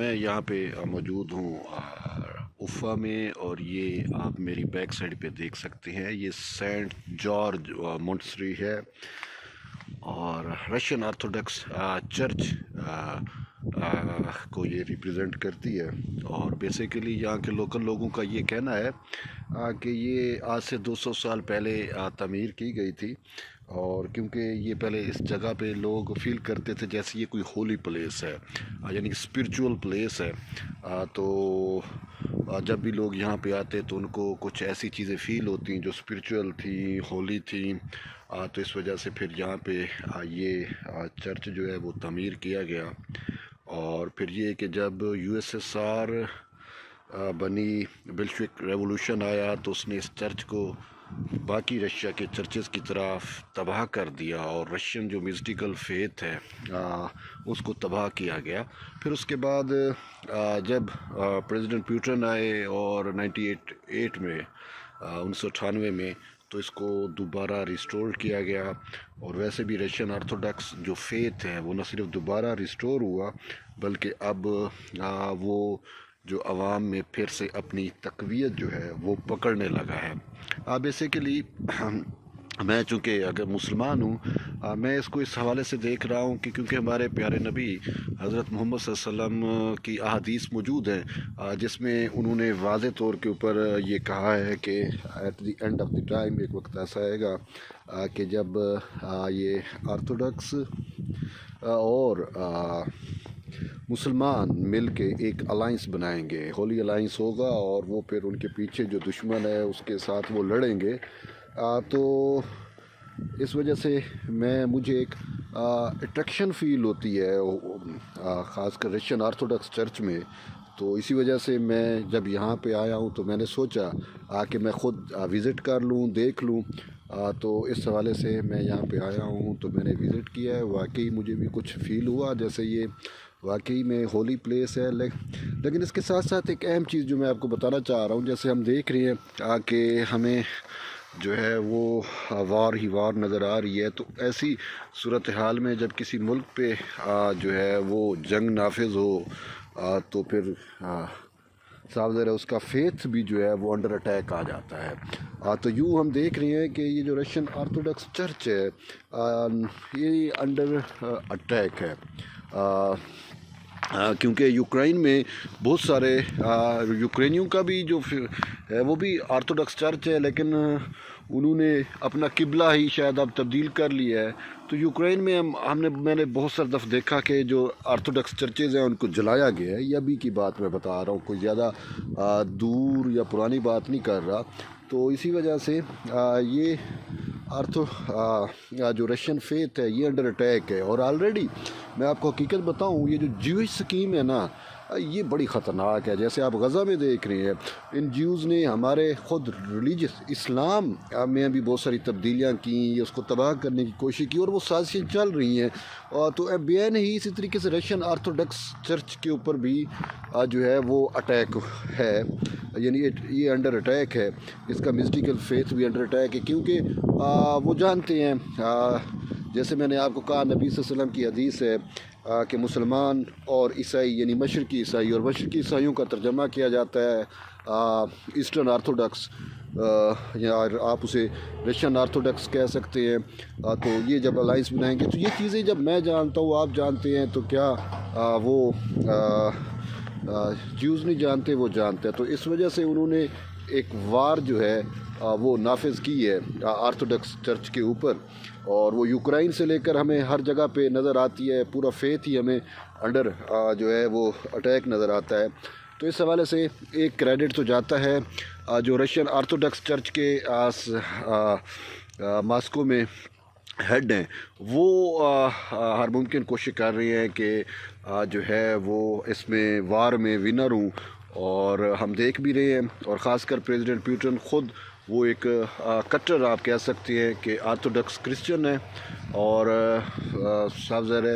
میں یہاں پہ موجود ہوں افا میں، اور یہ آپ میری بیک سائڈ پہ دیکھ سکتے ہیں، یہ سینٹ جارج مونٹسری ہے اور رشین آرتھوڈکس چرچ کو یہ ریپرزینٹ کرتی ہے۔ اور بیسیکلی یہاں کے لوکل لوگوں کا یہ کہنا ہے کہ یہ آج سے 200 سال پہلے تعمیر کی گئی تھی، اور کیونکہ یہ پہلے اس جگہ پہ لوگ فیل کرتے تھے جیسے یہ کوئی ہولی پلیس ہے، یعنی اسپرچول پلیس ہے، تو جب بھی لوگ یہاں پہ آتے تو ان کو کچھ ایسی چیزیں فیل ہوتی ہیں جو اسپرچول تھیں، ہولی تھیں، تو اس وجہ سے پھر یہاں پہ یہ چرچ جو ہے وہ تعمیر کیا گیا۔ اور پھر یہ کہ جب یو ایس ایس آر بنی، بلشوک ریولوشن آیا، تو اس نے اس چرچ کو باقی رشیا کے چرچز کی طرف تباہ کر دیا، اور رشین جو میوزیکل فیتھ ہے اس کو تباہ کیا گیا۔ پھر اس کے بعد جب پریزیڈنٹ پیوٹن آئے اور 98 میں 1998 میں، تو اس کو دوبارہ ریسٹور کیا گیا۔ اور ویسے بھی رشین آرتھوڈکس جو فیتھ ہے وہ نہ صرف دوبارہ ریسٹور ہوا، بلکہ اب وہ جو عوام میں پھر سے اپنی تقویت جو ہے وہ پکڑنے لگا ہے۔ بیسیکلی میں چونکہ اگر مسلمان ہوں، میں اس کو اس حوالے سے دیکھ رہا ہوں کہ کیونکہ ہمارے پیارے نبی حضرت محمد صلی اللہ علیہ وسلم کی احادیث موجود ہیں، جس میں انہوں نے واضح طور کے اوپر یہ کہا ہے کہ at the end of the time ایک وقت ایسا آئے گا کہ جب یہ آرتھوڈکس اور مسلمان مل کے ایک الائنس بنائیں گے، ہولی الائنس ہوگا، اور وہ پھر ان کے پیچھے جو دشمن ہے اس کے ساتھ وہ لڑیں گے۔ تو اس وجہ سے مجھے ایک اٹریکشن فیل ہوتی ہے، خاص کر رشین آرتھوڈکس چرچ میں۔ تو اسی وجہ سے میں جب یہاں پہ آیا ہوں تو میں نے سوچا کہ میں خود وزٹ کر لوں، دیکھ لوں، تو اس حوالے سے میں یہاں پہ آیا ہوں، تو میں نے وزٹ کیا ہے۔ واقعی مجھے بھی کچھ فیل ہوا جیسے یہ واقعی میں ہولی پلیس ہے، لیکن اس کے ساتھ ساتھ ایک اہم چیز جو میں آپ کو بتانا چاہ رہا ہوں، جیسے ہم دیکھ رہے ہیں کہ ہمیں جو ہے وہ وار ہی وار نظر آ رہی ہے، تو ایسی صورتحال میں جب کسی ملک پہ جو ہے وہ جنگ نافذ ہو، تو پھر صاف ظاہر ہے اس کا فیتھ بھی جو ہے وہ انڈر اٹیک آ جاتا ہے۔ تو یوں ہم دیکھ رہے ہیں کہ یہ جو رشین آرتھوڈکس چرچ ہے یہ انڈر اٹیک ہے، کیونکہ یوکرین میں بہت سارے یوکرینیوں کا بھی جو ہے وہ بھی آرتھوڈکس چرچ ہے، لیکن انہوں نے اپنا قبلہ ہی شاید اب تبدیل کر لیا ہے۔ تو یوکرین میں میں نے بہت ساری دفعہ دیکھا کہ جو آرتھوڈکس چرچز ہیں ان کو جلایا گیا ہے۔ یہ ابھی کی بات میں بتا رہا ہوں، کوئی زیادہ دور یا پرانی بات نہیں کر رہا۔ تو اسی وجہ سے یہ جو رشین فیتھ ہے یہ انڈر اٹیک ہے، اور آلریڈی میں آپ کو حقیقت بتاؤں، یہ جو جیوش سکیم ہے نا، یہ بڑی خطرناک ہے۔ جیسے آپ غزہ میں دیکھ رہے ہیں، ان جیوز نے ہمارے خود ریلیجس اسلام میں بھی بہت ساری تبدیلیاں کیں، اس کو تباہ کرنے کی کوشش کی، اور وہ سازشیں چل رہی ہیں۔ تو بین ہی اسی طریقے سے رشین آرتھوڈکس چرچ کے اوپر بھی جو ہے وہ اٹیک ہے، یعنی یہ انڈر اٹیک ہے، اس کا میوزیکل فیتھ بھی انڈر اٹیک ہے، کیونکہ وہ جانتے ہیں، جیسے میں نے آپ کو کہا نبی صلی اللہ علیہ وسلم کی حدیث ہے کہ مسلمان اور عیسائی، یعنی مشرقی عیسائی، اور مشرقی عیسائیوں کا ترجمہ کیا جاتا ہے ایسٹرن آرتھوڈکس، یا آپ اسے رشین آرتھوڈکس کہہ سکتے ہیں۔ تو یہ جب الائنس بنائیں گے تو یہ چیزیں جب میں جانتا ہوں، آپ جانتے ہیں، تو کیا وہ جیوز نہیں جانتے؟ وہ جانتے ہیں۔ تو اس وجہ سے انہوں نے ایک وار جو ہے وہ نافذ کی ہے آرتھوڈکس چرچ کے اوپر، اور وہ یوکرائن سے لے کر ہمیں ہر جگہ پہ نظر آتی ہے، پورا فیتھ ہی ہمیں انڈر جو ہے وہ اٹیک نظر آتا ہے۔ تو اس حوالے سے ایک کریڈٹ تو جاتا ہے جو رشین آرتھوڈکس چرچ کے ماسکو میں ہیڈ ہیں، وہ ہر ممکن کوشش کر رہے ہیں کہ جو ہے وہ اس میں وار میں ونر ہوں، اور ہم دیکھ بھی رہے ہیں، اور خاص کر پریزیڈنٹ پیوٹن خود وہ ایک کٹر آپ کہہ سکتے ہیں کہ آرتھوڈکس کرسچن ہے، اور صاف ظاہر ہے